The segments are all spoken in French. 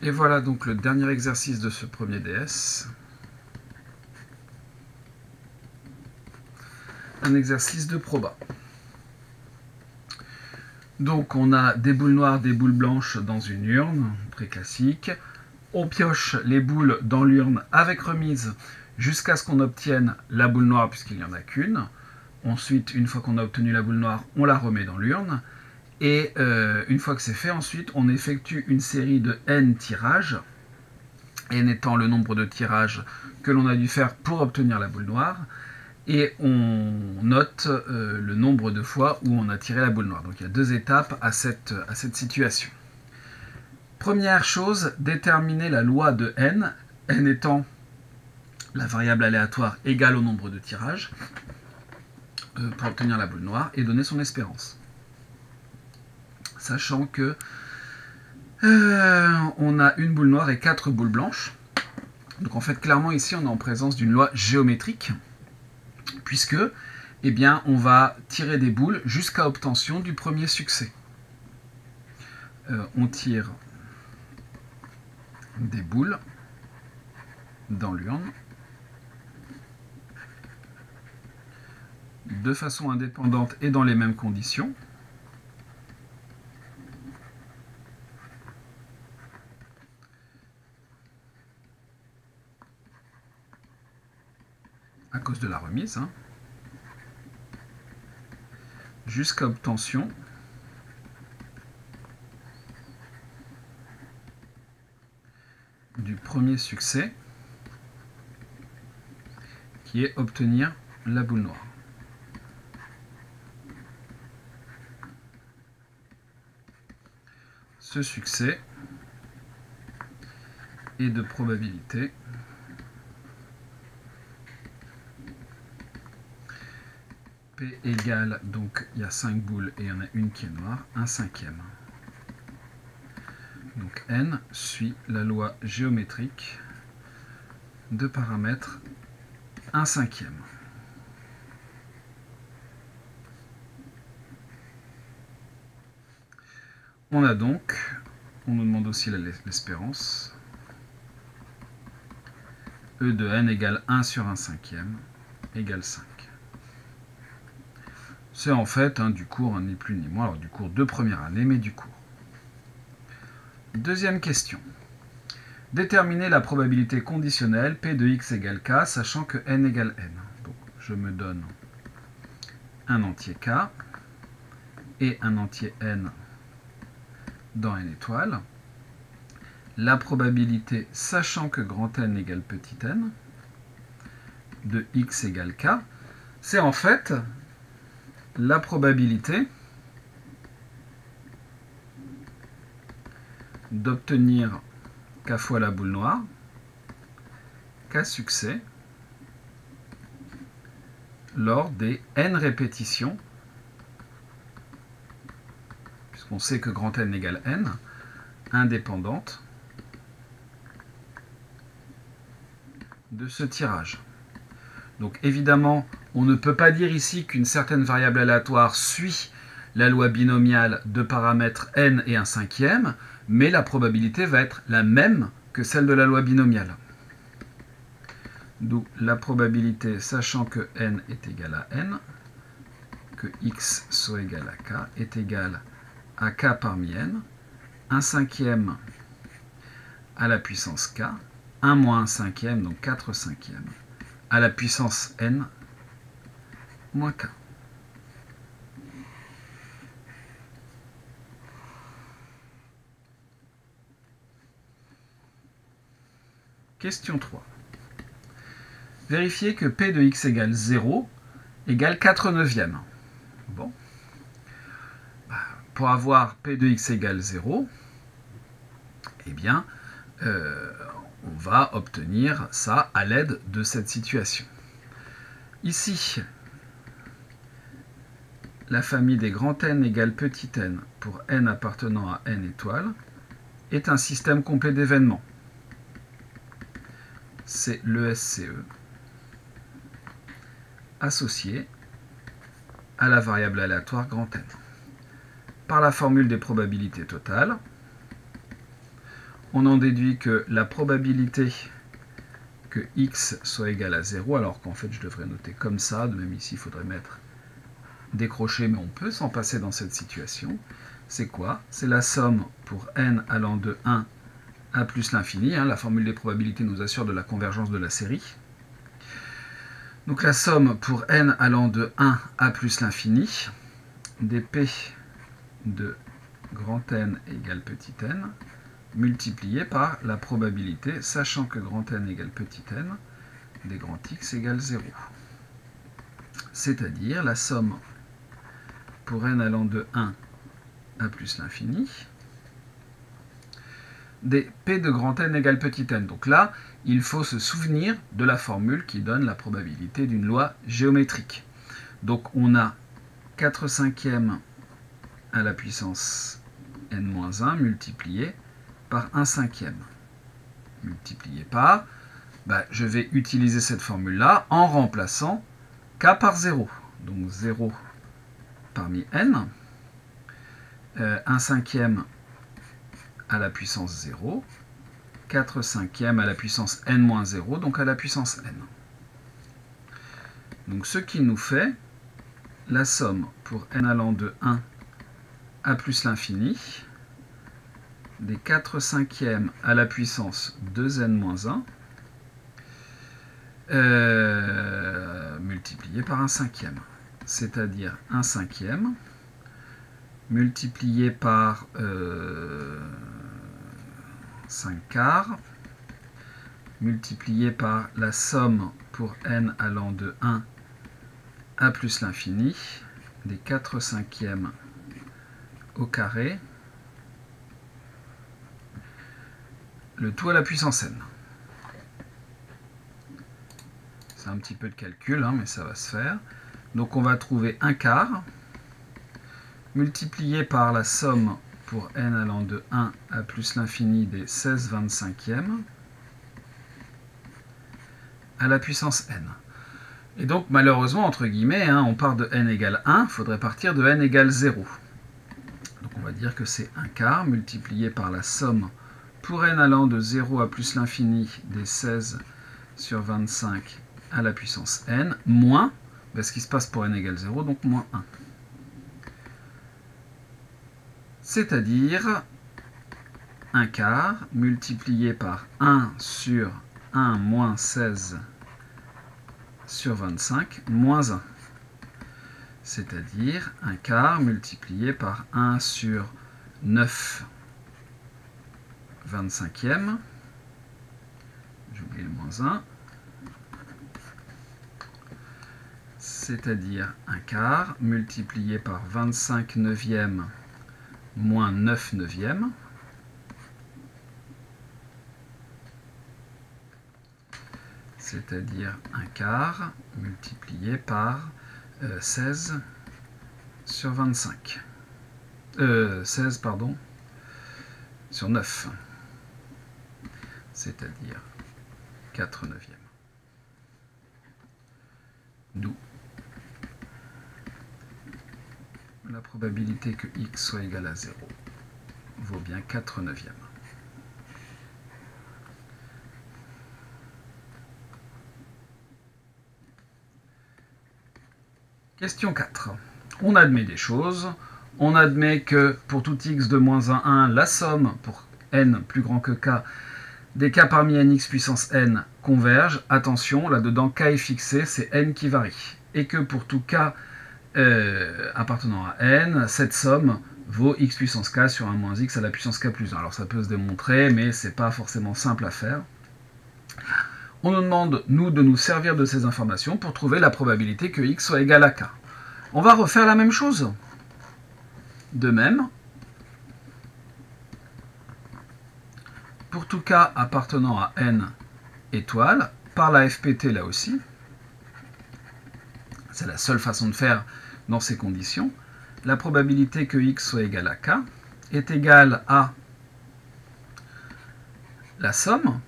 Et voilà donc le dernier exercice de ce premier DS. Un exercice de proba. Donc on a des boules noires, des boules blanches dans une urne, très classique. On pioche les boules dans l'urne avec remise jusqu'à ce qu'on obtienne la boule noire puisqu'il n'y en a qu'une. Ensuite, une fois qu'on a obtenu la boule noire, on la remet dans l'urne. Et une fois que c'est fait, ensuite, on effectue une série de n tirages, n étant le nombre de tirages que l'on a dû faire pour obtenir la boule noire. Et on note le nombre de fois où on a tiré la boule noire. Donc il y a deux étapes à cette situation. Première chose, déterminer la loi de n, n étant la variable aléatoire égale au nombre de tirages, pour obtenir la boule noire et donner son espérance. Sachant que on a une boule noire et 4 boules blanches. Donc en fait, clairement ici, on est en présence d'une loi géométrique, puisque eh bien, on va tirer des boules jusqu'à obtention du premier succès. On tire des boules dans l'urne de façon indépendante et dans les mêmes conditions. À cause de la remise, hein, jusqu'à obtention du premier succès, qui est obtenir la boule noire. Ce succès est de probabilité P égale, donc il y a 5 boules et il y en a une qui est noire, 1/5. Donc n suit la loi géométrique de paramètre 1/5. On a donc, on nous demande aussi l'espérance, E de n égale 1 sur 1/5 égale 5. C'est en fait du cours, ni plus ni moins, alors du cours de première année, mais du cours. Deuxième question. Déterminer la probabilité conditionnelle P de x égale k, sachant que n égale n. Donc, je me donne un entier k et un entier n dans n étoiles. La probabilité, sachant que grand N égale petit n, de x égale k, c'est en fait la probabilité d'obtenir k fois la boule noire, k succès, lors des n répétitions, puisqu'on sait que grand N égale n, indépendante de ce tirage. Donc évidemment, on ne peut pas dire ici qu'une certaine variable aléatoire suit la loi binomiale de paramètres n et 1/5, mais la probabilité va être la même que celle de la loi binomiale. D'où la probabilité, sachant que n est égal à n, que x soit égal à k, est égal à k parmi n, 1/5 à la puissance k, 1 moins 1/5, donc 4/5, à la puissance n moins k. Question 3. Vérifiez que P de x égale 0 égale 4/9. Bon. Pour avoir P de x égale 0, eh bien, on va obtenir ça à l'aide de cette situation. Ici, la famille des grands N égale petit n pour n appartenant à n étoiles est un système complet d'événements. C'est l'ESCE associé à la variable aléatoire grand N. Par la formule des probabilités totales, on en déduit que la probabilité que x soit égal à 0, alors qu'en fait je devrais noter comme ça, de même ici il faudrait mettre décroché, mais on peut s'en passer dans cette situation. C'est quoi? C'est la somme pour n allant de 1 à plus l'infini. La formule des probabilités nous assure de la convergence de la série. Donc la somme pour n allant de 1 à plus l'infini des p de grand N égale petit n multiplié par la probabilité, sachant que grand N égale petit n, des grand X égale 0. C'est-à-dire la somme pour n allant de 1 à plus l'infini des P de grand N égale petit n. Donc là, il faut se souvenir de la formule qui donne la probabilité d'une loi géométrique. Donc on a 4/5 à la puissance n-1 multiplié par 1/5. Multiplié par, je vais utiliser cette formule-là en remplaçant k par 0. Donc 0 parmi n, 1/5 à la puissance 0, 4/5 à la puissance n-0, donc à la puissance n. Donc ce qui nous fait la somme pour n allant de 1 à plus l'infini des 4/5 à la puissance 2n-1 multiplié par 1/5, c'est-à-dire 1/5 multiplié par 5/4 multiplié par la somme pour n allant de 1 à plus l'infini des 4/5 au carré, le tout à la puissance n. C'est un petit peu de calcul, mais ça va se faire. Donc on va trouver 1/4 multiplié par la somme pour n allant de 1 à plus l'infini des 16/25 à la puissance n. Et donc malheureusement, entre guillemets, on part de n égale 1, il faudrait partir de n égale 0. Donc on va dire que c'est 1/4 multiplié par la somme pour n allant de 0 à plus l'infini des 16/25 à la puissance n, moins, ce qui se passe pour n égale 0, donc moins 1. C'est-à-dire 1/4 multiplié par 1 sur 1 moins 16 sur 25 moins 1. C'est-à-dire 1/4 multiplié par 1 sur 9/25. J'ai oublié le moins 1. C'est-à-dire 1/4 multiplié par 25 neuvièmes moins 9 neuvièmes. C'est-à-dire 1/4 multiplié par 16 sur 25. 16, pardon, sur 9. C'est-à-dire 4 neuvièmes. D'où la probabilité que x soit égal à 0 vaut bien 4 neuvièmes. Question 4. On admet des choses. On admet que pour tout x de moins 1, 1, la somme pour n plus grand que k des k parmi nx puissance n converge. Attention, là-dedans, k est fixé, c'est n qui varie. Et que pour tout k appartenant à n, cette somme vaut x puissance k sur 1 moins x à la puissance k plus 1. Alors ça peut se démontrer, mais c'est pas forcément simple à faire. On nous demande, nous, de nous servir de ces informations pour trouver la probabilité que x soit égal à k. On va refaire la même chose. De même, pour tout k appartenant à n étoiles, par la FPT là aussi, c'est la seule façon de faire dans ces conditions, la probabilité que x soit égal à k est égale à la somme,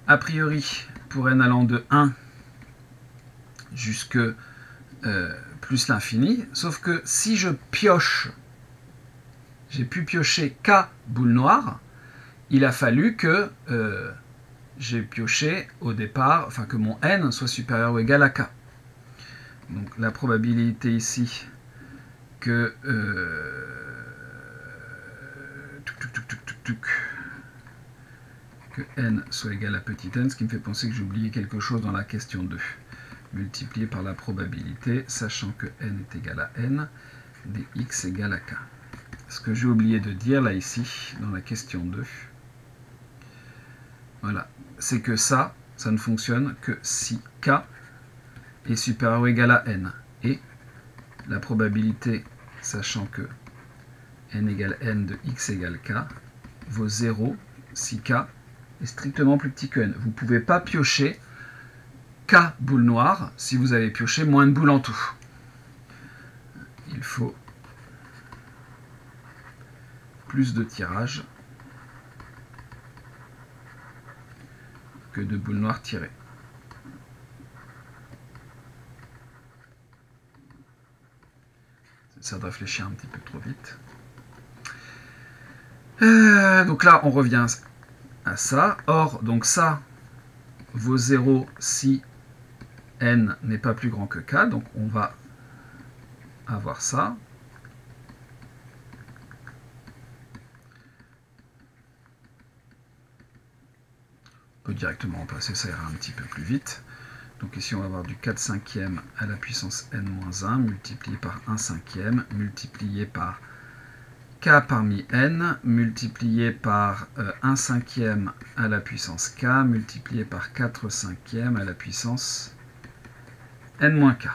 a priori pour n allant de 1 jusque plus l'infini, sauf que si je pioche, j'ai pu piocher k boules noires, il a fallu que j'ai pioché au départ, enfin que mon n soit supérieur ou égal à k. Donc la probabilité ici que que n soit égal à petit n, ce qui me fait penser que j'ai oublié quelque chose dans la question 2. Multiplié par la probabilité, sachant que n est égal à n, dx égale à k. Ce que j'ai oublié de dire là ici, dans la question 2, voilà, c'est que ça ne fonctionne que si k est supérieur ou égal à n. Et la probabilité, sachant que n égale n de x égale k, vaut 0 si k est strictement plus petit que n. Vous ne pouvez pas piocher k boules noires si vous avez pioché moins de boules en tout. Il faut plus de tirages que de boules noires tirées. Ça de réfléchir un petit peu trop vite. Donc là, on revient à ça. Or, donc ça vaut 0 si n n'est pas plus grand que k. Donc on va avoir ça. On peut directement en passer, ça ira un petit peu plus vite. Donc ici, on va avoir du 4 cinquième à la puissance n-1 multiplié par 1 cinquième multiplié par k parmi n multiplié par 1 cinquième à la puissance k multiplié par 4 cinquièmes à la puissance n-k.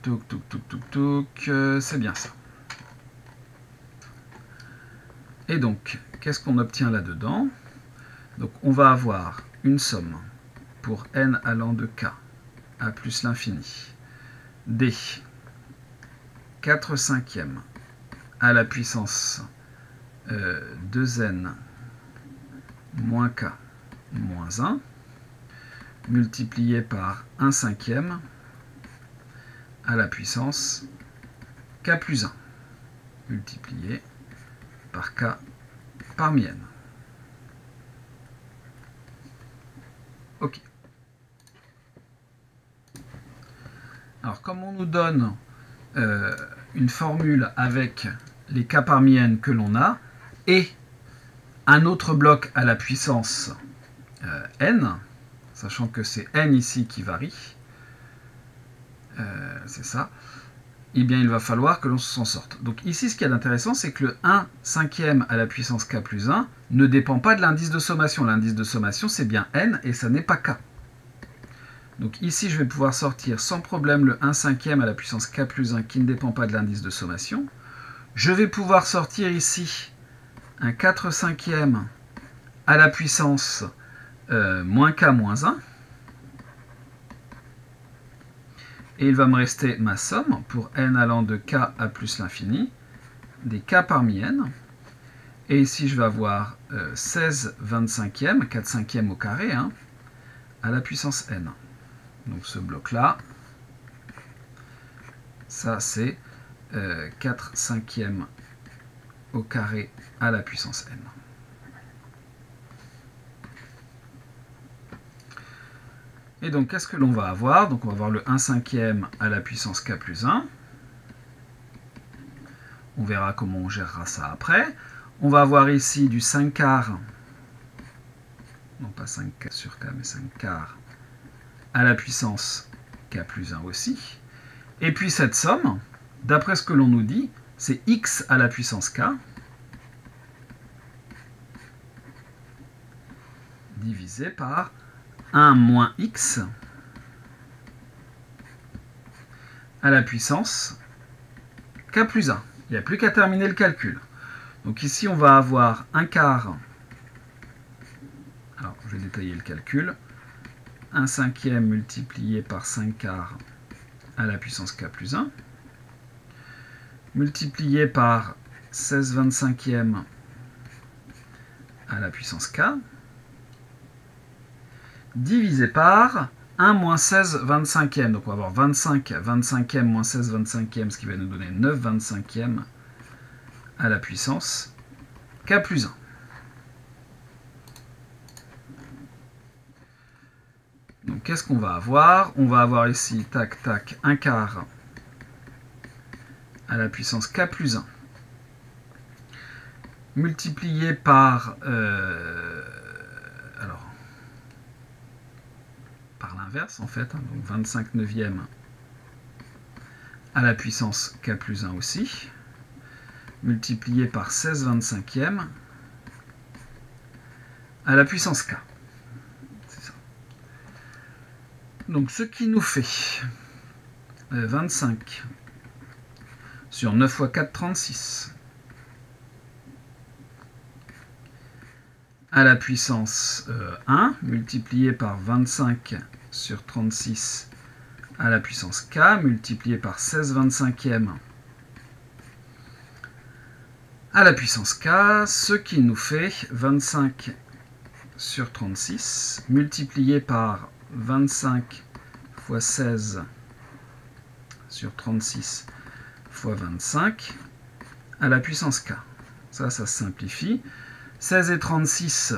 Touk, touk, touk, touk, touk, c'est bien ça. Et donc, qu'est-ce qu'on obtient là-dedans? Donc, on va avoir une somme pour n allant de k à plus l'infini des 4 cinquièmes à la puissance 2n moins k moins 1 multiplié par 1 cinquième à la puissance k plus 1 multiplié par k parmi n. Ok. Alors, comme on nous donne une formule avec les k parmi n que l'on a et un autre bloc à la puissance n, sachant que c'est n ici qui varie, c'est ça, eh bien il va falloir que l'on s'en sorte. Donc ici, ce qu'il y a d'intéressant, c'est que le 1 cinquième à la puissance k plus 1 ne dépend pas de l'indice de sommation. L'indice de sommation, c'est bien n et ça n'est pas k. Donc ici, je vais pouvoir sortir sans problème le 1 cinquième à la puissance k plus 1 qui ne dépend pas de l'indice de sommation. Je vais pouvoir sortir ici un 4 cinquième à la puissance moins k moins 1. Et il va me rester ma somme pour n allant de k à plus l'infini des k parmi n. Et ici, je vais avoir 16 25e, 4 cinquièmes au carré, hein, à la puissance n. Donc ce bloc-là, ça c'est 4 cinquièmes au carré à la puissance n. Et donc, qu'est-ce que l'on va avoir? Donc, on va avoir le 1 cinquième à la puissance k plus 1. On verra comment on gérera ça après. On va avoir ici du 5 quarts, non pas 5 sur k, mais 5 quarts à la puissance k plus 1 aussi. Et puis cette somme, d'après ce que l'on nous dit, c'est x à la puissance k divisé par 1 moins x à la puissance k plus 1. Il n'y a plus qu'à terminer le calcul. Donc ici, on va avoir 1 quart. Alors, je vais détailler le calcul. 1 cinquième multiplié par 5 quarts à la puissance k plus 1. Multiplié par 16 25e à la puissance k. Divisé par 1 moins 16 25e. Donc on va avoir 25 25e moins 16 25e, ce qui va nous donner 9 25e à la puissance k plus 1. Donc qu'est-ce qu'on va avoir? On va avoir ici, tac, tac, 1 quart à la puissance k plus 1, multiplié par, par l'inverse en fait, hein, donc 25 neuvièmes à la puissance k plus 1 aussi, multiplié par 16 25e à la puissance k. C'est ça. Donc ce qui nous fait 25 sur 9 fois 4, 36, à la puissance 1, multiplié par 25 sur 36 à la puissance k, multiplié par 16 25e à la puissance k, ce qui nous fait 25 sur 36, multiplié par 25 fois 16 sur 36 fois 25 à la puissance k. Ça se simplifie. 16 et 36,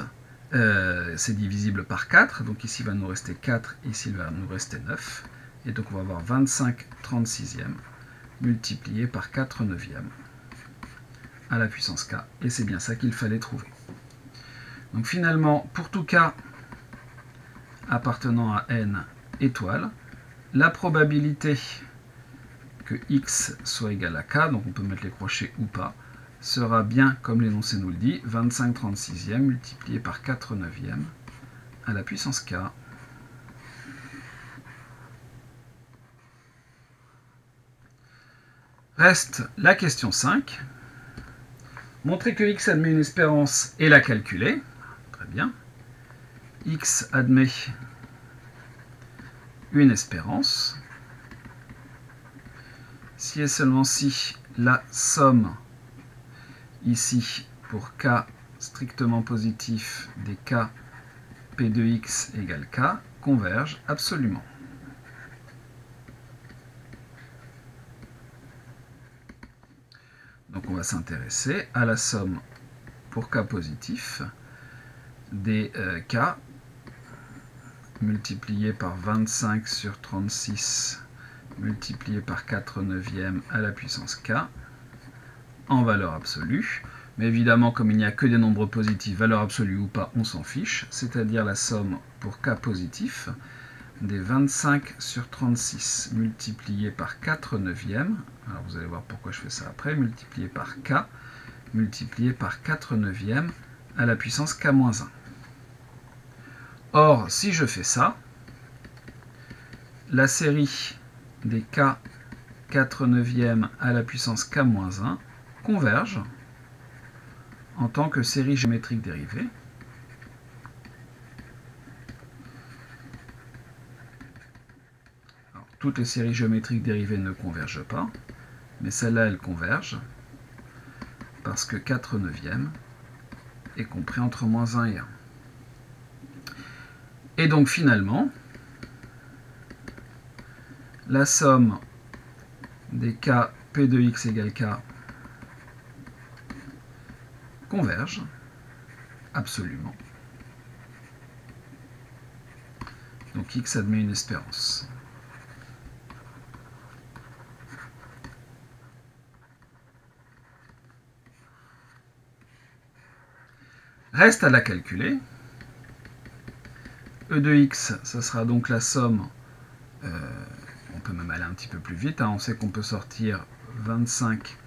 c'est divisible par 4, donc ici il va nous rester 4, ici il va nous rester 9. Et donc on va avoir 25 36e multiplié par 4 neuvièmes à la puissance k. Et c'est bien ça qu'il fallait trouver. Donc finalement, pour tout k appartenant à n étoiles, la probabilité que x soit égal à k, donc on peut mettre les crochets ou pas, sera bien, comme l'énoncé nous le dit, 25 36e multiplié par 4 neuvièmes à la puissance k. Reste la question 5. Montrer que x admet une espérance et la calculer. Très bien. X admet une espérance. Si et seulement si la somme ici pour k strictement positif des k p de x égale k converge absolument. Donc on va s'intéresser à la somme pour k positif des k multiplié par 25 sur 36 multiplié par 4 neuvièmes à la puissance k en valeur absolue. Mais évidemment, comme il n'y a que des nombres positifs, valeur absolue ou pas, on s'en fiche. C'est-à-dire la somme pour k positif des 25 sur 36 multiplié par 4 neuvièmes. Alors vous allez voir pourquoi je fais ça après. Multiplié par k multiplié par 4 neuvièmes à la puissance k-1. Or, si je fais ça, la série des k 4 neuvièmes à la puissance k-1 converge en tant que série géométrique dérivée. Alors, toutes les séries géométriques dérivées ne convergent pas, mais celle-là, elle converge parce que 4 neuvièmes est compris entre -1 et 1. Et donc finalement, la somme des k p de x égale k converge absolument. Donc x admet une espérance. Reste à la calculer. E de x, ça sera donc la somme, on peut même aller un petit peu plus vite, hein, on sait qu'on peut sortir 25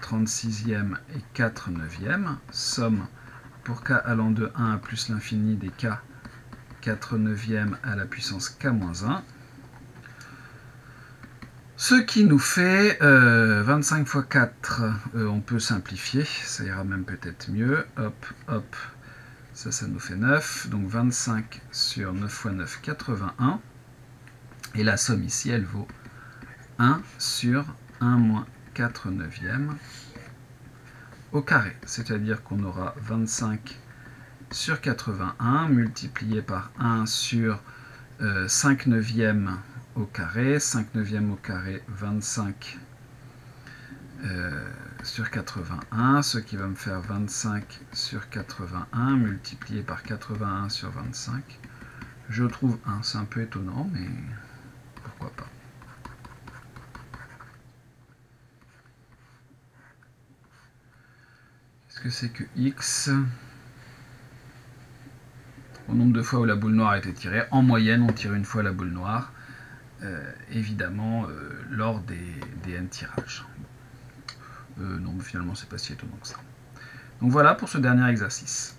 36e et 4 neuvièmes, somme pour k allant de 1 à plus l'infini des k 4 neuvièmes à la puissance k-1, ce qui nous fait 25 fois 4, on peut simplifier, ça ira même peut-être mieux, hop, hop, ça nous fait 9, donc 25 sur 9 fois 9, 81, et la somme ici, elle vaut 1 sur 1 moins 4 neuvièmes au carré, c'est-à-dire qu'on aura 25 sur 81 multiplié par 1 sur 5 neuvièmes au carré, 5 neuvièmes au carré, 25 sur 81, ce qui va me faire 25 sur 81, multiplié par 81 sur 25. Je trouve 1, c'est un peu étonnant, mais pourquoi pas. Qu'est-ce que c'est que x? Au nombre de fois où la boule noire a été tirée. En moyenne, on tire une fois la boule noire, évidemment, lors des n tirages. Non, mais finalement, c'est pas si étonnant que ça. Donc voilà pour ce dernier exercice.